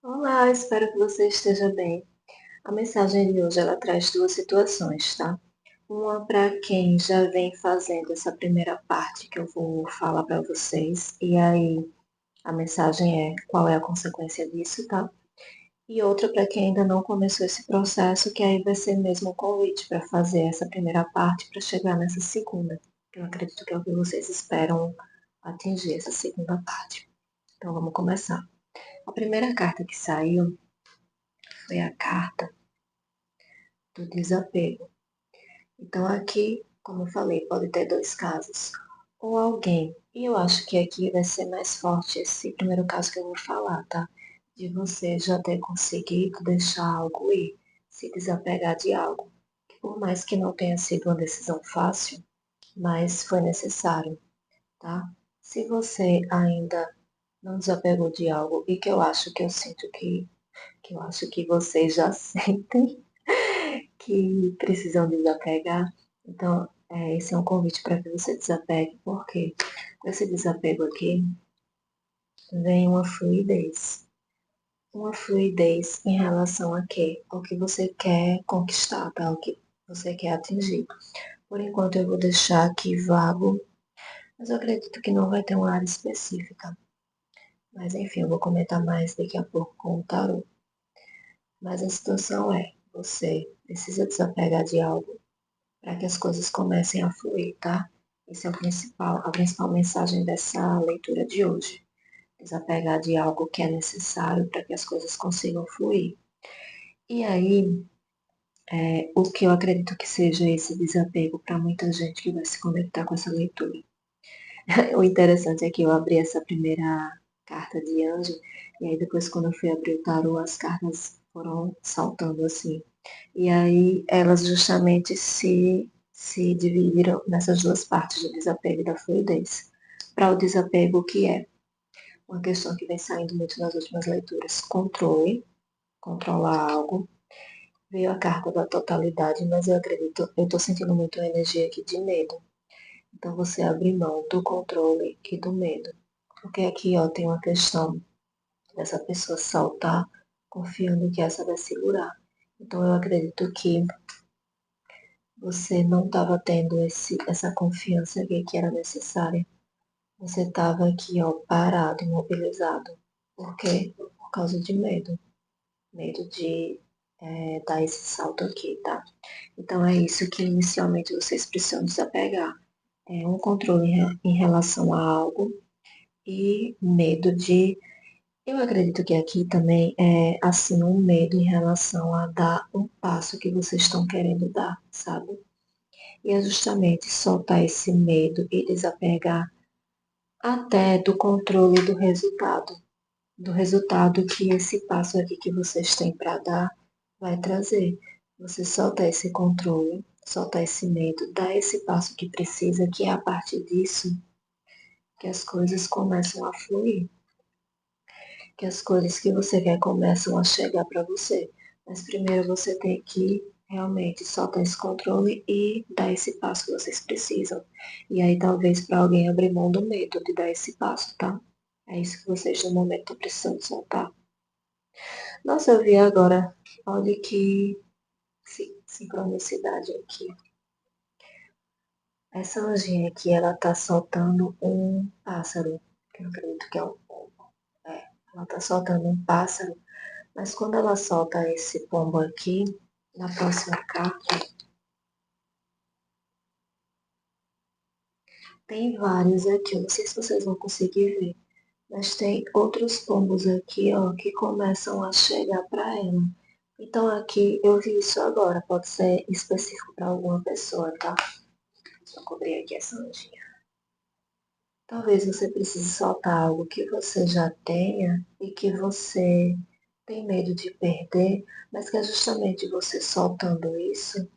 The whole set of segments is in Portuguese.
Olá, espero que você esteja bem. A mensagem de hoje ela traz duas situações, tá? Uma para quem já vem fazendo essa primeira parte que eu vou falar para vocês, e aí a mensagem é qual é a consequência disso, tá? E outra para quem ainda não começou esse processo, que aí vai ser mesmo o convite para fazer essa primeira parte para chegar nessa segunda. Eu acredito que é o que vocês esperam atingir essa segunda parte. Então vamos começar. A primeira carta que saiu foi a carta do desapego. Então, aqui, como eu falei, pode ter dois casos. Ou alguém, e eu acho que aqui vai ser mais forte esse primeiro caso que eu vou falar, tá? De você já ter conseguido deixar algo ir, se desapegar de algo. Por mais que não tenha sido uma decisão fácil, mas foi necessário, tá? Se você ainda não desapegou de algo, e que eu acho que eu sinto que eu acho que vocês já sentem, que precisam desapegar. Então, esse é um convite para que você desapegue, porque com esse desapego aqui vem uma fluidez. Uma fluidez em relação a quê? Ao que você quer conquistar, tá? Ao que você quer atingir. Por enquanto eu vou deixar aqui vago, mas eu acredito que não vai ter uma área específica. Mas enfim, eu vou comentar mais daqui a pouco com o tarô. Mas a situação é, você precisa desapegar de algo para que as coisas comecem a fluir, tá? Esse é a principal mensagem dessa leitura de hoje. Desapegar de algo que é necessário para que as coisas consigam fluir. E aí, o que eu acredito que seja esse desapego para muita gente que vai se conectar com essa leitura. O interessante é que eu abri essa primeira carta de anjo, e aí depois quando eu fui abrir o tarô, as cartas foram saltando assim. E aí elas justamente se dividiram nessas duas partes, do desapego e da fluidez. Para o desapego, o que é? Uma questão que vem saindo muito nas últimas leituras. Controle, controlar algo. Veio a carta da totalidade, mas eu acredito, eu estou sentindo muito a energia aqui de medo. Então você abre mão do controle e do medo. Porque aqui ó, tem uma questão dessa pessoa saltar confiando que essa vai segurar. Então eu acredito que você não estava tendo essa confiança que era necessária. Você estava aqui, ó, parado, imobilizado. Por quê? Por causa de medo. Medo de dar esse salto aqui, tá? Então é isso que inicialmente vocês precisam desapegar. É um controle em relação a algo e medo de. Eu acredito que aqui também é assim um medo em relação a dar um passo que vocês estão querendo dar, sabe? E é justamente soltar esse medo e desapegar até do controle do resultado que esse passo aqui que vocês têm para dar vai trazer. Você solta esse controle, solta esse medo, dá esse passo que precisa, que é a partir disso que as coisas começam a fluir, que as coisas que você quer começam a chegar para você. Mas primeiro você tem que realmente soltar esse controle e dar esse passo que vocês precisam. E aí talvez para alguém abrir mão do medo de dar esse passo, tá? É isso que vocês no momento estão precisando soltar. Nossa, eu vi agora, olha que sincronicidade aqui. Essa anjinha aqui, ela tá soltando um pássaro, que eu acredito que é um pombo. É, ela tá soltando um pássaro, mas quando ela solta esse pombo aqui, na próxima carta, tem vários aqui, eu não sei se vocês vão conseguir ver, mas tem outros pombos aqui, ó, que começam a chegar para ela. Então aqui, eu vi isso agora, pode ser específico para alguma pessoa, tá? Só cobrir aqui essa anjinha. Talvez você precise soltar algo que você já tenha e que você tem medo de perder, mas que é justamente você soltando isso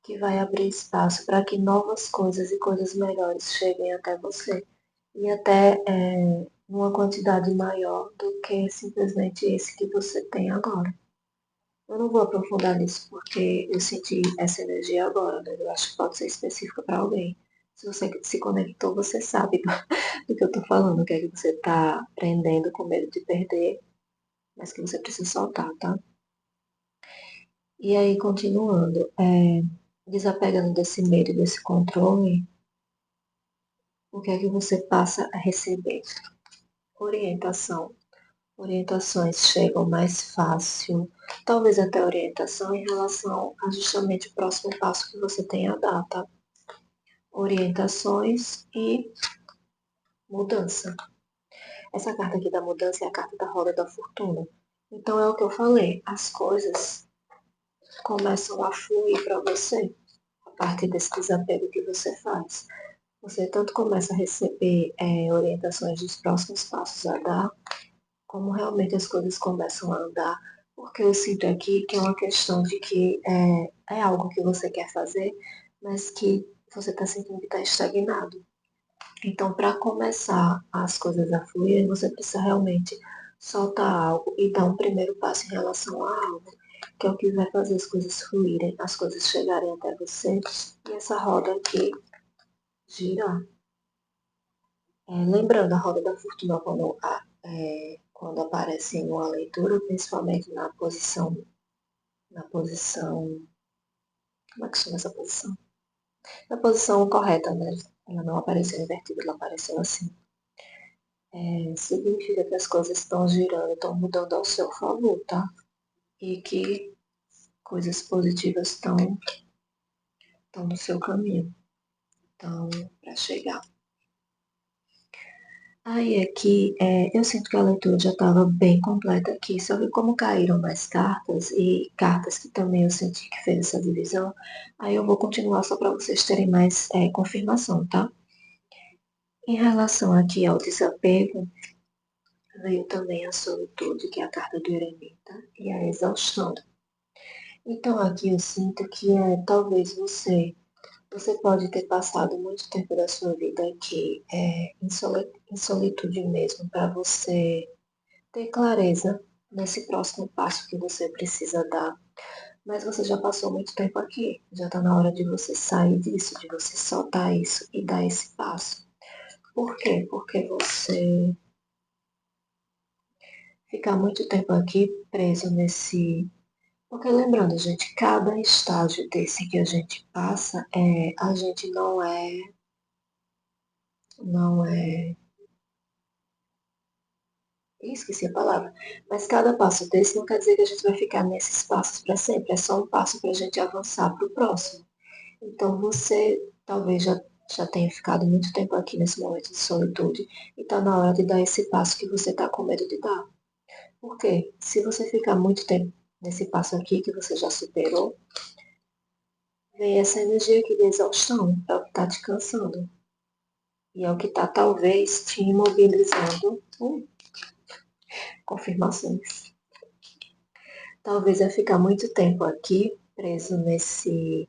que vai abrir espaço para que novas coisas e coisas melhores cheguem até você. E até numa quantidade maior do que simplesmente esse que você tem agora. Eu não vou aprofundar nisso porque eu senti essa energia agora, né? Eu acho que pode ser específica para alguém. Se você se conectou, você sabe do que eu tô falando, o que é que você tá aprendendo com medo de perder. mas que você precisa soltar, tá? E aí, continuando, desapegando desse medo, desse controle, o que é que você passa a receber? Orientação. Orientações chegam mais fácil, talvez até orientação em relação a justamente o próximo passo que você tem a dar, tá? Orientações e mudança. Essa carta aqui da mudança é a carta da roda da fortuna. Então é o que eu falei, as coisas começam a fluir para você a partir desse desapego que você faz. Você tanto começa a receber orientações dos próximos passos a dar, como realmente as coisas começam a andar, porque eu sinto aqui que é uma questão de que é algo que você quer fazer, mas que você está sentindo que está estagnado. Então, para começar as coisas a fluir, você precisa realmente soltar algo e dar um primeiro passo em relação a algo, que é o que vai fazer as coisas fluírem, as coisas chegarem até você e essa roda aqui girar. Lembrando, a roda da fortuna, quando aparece em uma leitura, principalmente na posição, como é que chama essa posição? Na posição correta, né? Ela não apareceu invertida, ela apareceu assim. Significa que as coisas estão girando, estão mudando ao seu favor, tá? E que coisas positivas estão no seu caminho, estão para chegar. Aí aqui, eu sinto que a leitura já estava bem completa aqui, só que como caíram mais cartas, e cartas que também eu senti que fez essa divisão, aí eu vou continuar só para vocês terem mais confirmação, tá? Em relação aqui ao desapego, veio também a solitude, que é a carta do eremita, e a exaustão. Então aqui eu sinto que talvez você pode ter passado muito tempo da sua vida aqui em solitude mesmo, para você ter clareza nesse próximo passo que você precisa dar. Mas você já passou muito tempo aqui, já está na hora de você sair disso, de você soltar isso e dar esse passo. Por quê? Porque você ficar muito tempo aqui preso nesse. Porque lembrando, gente, cada estágio desse que a gente passa, a gente não é. Esqueci a palavra. Mas cada passo desse não quer dizer que a gente vai ficar nesses passos para sempre. É só um passo para a gente avançar para o próximo. Então você talvez já tenha ficado muito tempo aqui nesse momento de solitude e está na hora de dar esse passo que você está com medo de dar. Por quê? Se você ficar muito tempo nesse passo aqui que você já superou, vem essa energia aqui de exaustão, é o que está te cansando. E é o que está talvez te imobilizando. Confirmações. Talvez é ficar muito tempo aqui, preso nesse.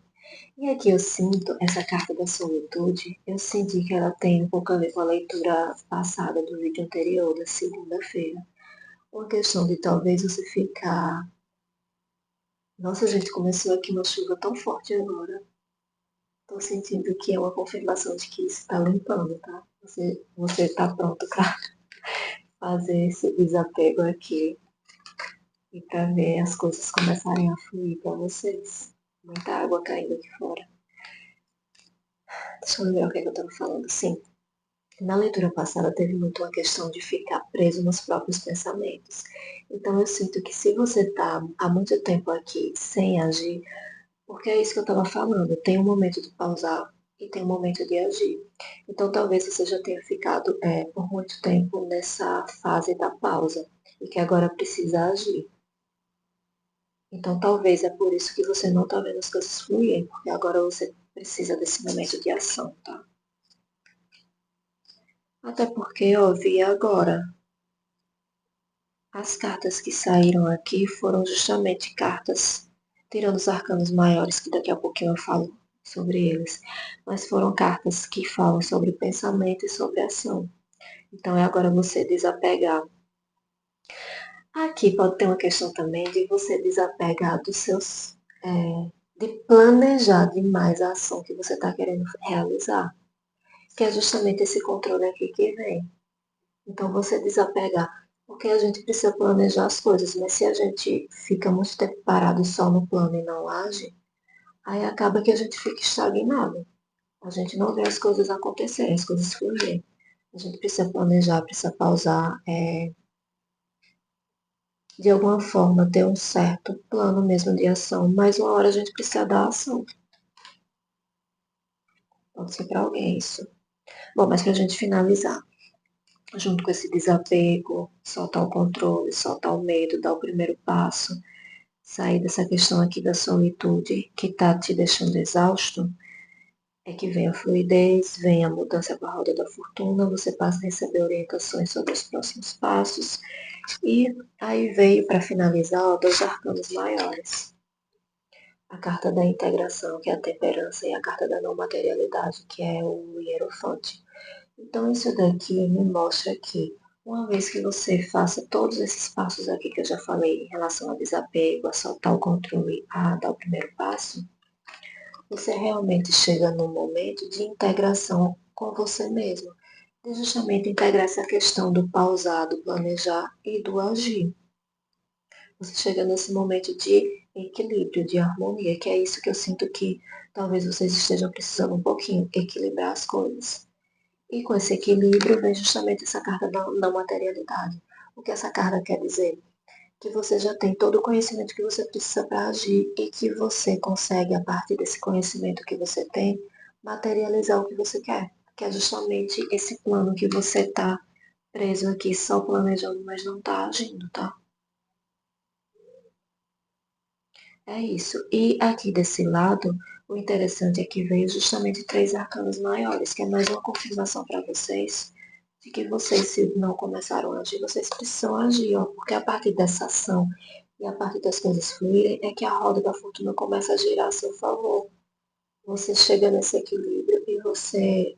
E aqui eu sinto essa carta da solitude, eu senti que ela tem um pouco a ver com a leitura passada do vídeo anterior, da segunda-feira. Uma questão de talvez você ficar. Nossa, gente, começou aqui uma chuva tão forte agora. Tô sentindo que é uma confirmação de que isso está limpando, tá? Você tá pronto para fazer esse desapego aqui e para ver as coisas começarem a fluir para vocês. Muita água caindo aqui fora. Deixa eu ver o que, é que eu tava falando. Sim, na leitura passada teve muito uma questão de ficar preso nos próprios pensamentos. Então eu sinto que se você está há muito tempo aqui sem agir, porque é isso que eu estava falando, tem um momento de pausar e tem um momento de agir. Então talvez você já tenha ficado por muito tempo nessa fase da pausa e que agora precisa agir. Então talvez é por isso que você não está vendo as coisas fluírem, porque agora você precisa desse momento de ação, tá? Até porque eu vi agora. As cartas que saíram aqui foram justamente cartas, tirando os arcanos maiores, que daqui a pouquinho eu falo sobre eles, mas foram cartas que falam sobre pensamento e sobre ação. Então é agora você desapegar. Aqui pode ter uma questão também de você desapegar dos seus. De planejar demais a ação que você está querendo realizar, que é justamente esse controle aqui que vem. Então você desapegar. Porque a gente precisa planejar as coisas, mas se a gente fica muito tempo parado só no plano e não age, aí acaba que a gente fica estagnado. A gente não vê as coisas acontecerem, as coisas fluírem. A gente precisa planejar, precisa pausar, de alguma forma ter um certo plano mesmo de ação, mas uma hora a gente precisa dar ação. Pode ser para alguém isso. Bom, mas para a gente finalizar, junto com esse desapego, soltar o controle, soltar o medo, dar o primeiro passo, sair dessa questão aqui da solitude que está te deixando exausto, é que vem a fluidez, vem a mudança com a roda da fortuna, você passa a receber orientações sobre os próximos passos, e aí veio para finalizar, ó, dois arcanos maiores. A carta da integração, que é a temperança, e a carta da não materialidade, que é o hierofante. Então, isso daqui me mostra que, uma vez que você faça todos esses passos aqui que eu já falei em relação a desapego, a soltar o controle, a dar o primeiro passo, você realmente chega num momento de integração com você mesmo. De justamente integrar essa questão do pausar, do planejar e do agir. Você chega nesse momento de equilíbrio, de harmonia, que é isso que eu sinto que talvez vocês estejam precisando um pouquinho, equilibrar as coisas. E com esse equilíbrio vem justamente essa carta da não materialidade. O que essa carta quer dizer? Que você já tem todo o conhecimento que você precisa para agir e que você consegue, a partir desse conhecimento que você tem, materializar o que você quer. Que é justamente esse plano que você está preso aqui, só planejando, mas não está agindo, tá? É isso. E aqui desse lado, o interessante é que veio justamente três arcanos maiores, que é mais uma confirmação para vocês de que vocês, se não começaram a agir, vocês precisam agir, ó, porque a partir dessa ação e a partir das coisas fluírem é que a roda da fortuna começa a girar a seu favor. Você chega nesse equilíbrio e você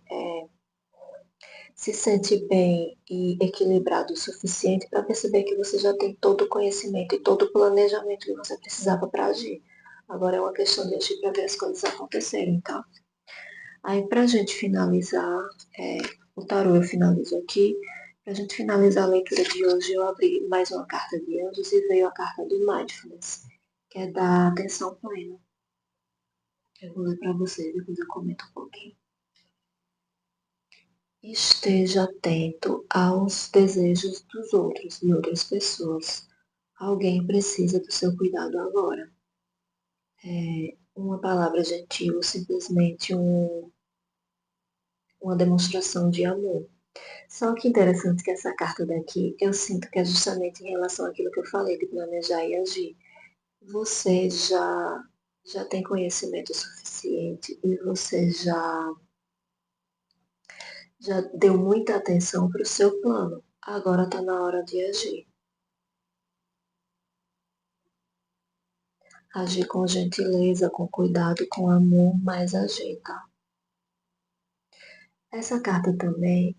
se sente bem e equilibrado o suficiente para perceber que você já tem todo o conhecimento e todo o planejamento que você precisava para agir. Agora é uma questão de agir para ver as coisas acontecerem, tá? Aí, para a gente finalizar, é, o tarô eu finalizo aqui. Para a gente finalizar a leitura de hoje, eu abri mais uma carta de anjos e veio a carta do Mindfulness, que é da atenção plena. Eu vou ler para vocês, depois eu comento um pouquinho. Esteja atento aos desejos dos outros, de outras pessoas. Alguém precisa do seu cuidado agora. Uma palavra gentil, simplesmente uma demonstração de amor. Só que interessante que essa carta daqui, eu sinto que é justamente em relação àquilo que eu falei, de planejar e agir. Você já tem conhecimento suficiente e você já deu muita atenção para o seu plano. Agora está na hora de agir. Agir com gentileza, com cuidado, com amor, mas agir, tá? Essa carta também,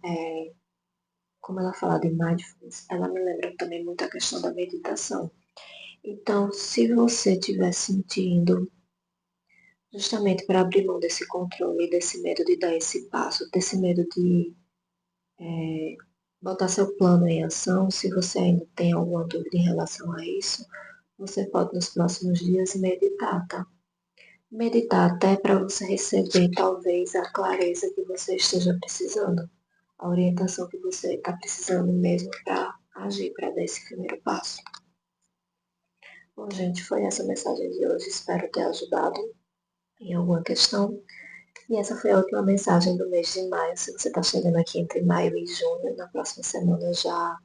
como ela fala de mindfulness, ela me lembra também muito a questão da meditação. Então, se você estiver sentindo, justamente para abrir mão desse controle, desse medo de dar esse passo, desse medo de botar seu plano em ação, se você ainda tem alguma dúvida em relação a isso, você pode nos próximos dias meditar, tá? Meditar até para você receber talvez a clareza que você esteja precisando, a orientação que você está precisando mesmo para agir, para dar esse primeiro passo. Bom, gente, foi essa a mensagem de hoje. Espero ter ajudado em alguma questão. E essa foi a última mensagem do mês de maio. Se você está chegando aqui entre maio e junho, na próxima semana eu já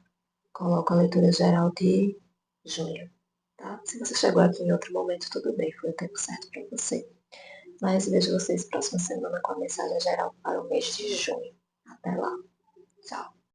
coloco a leitura geral de junho. Tá? Se você chegou aqui em outro momento, tudo bem, foi o tempo certo para você. Mas vejo vocês próxima semana com a mensagem geral para o mês de junho. Até lá. Tchau.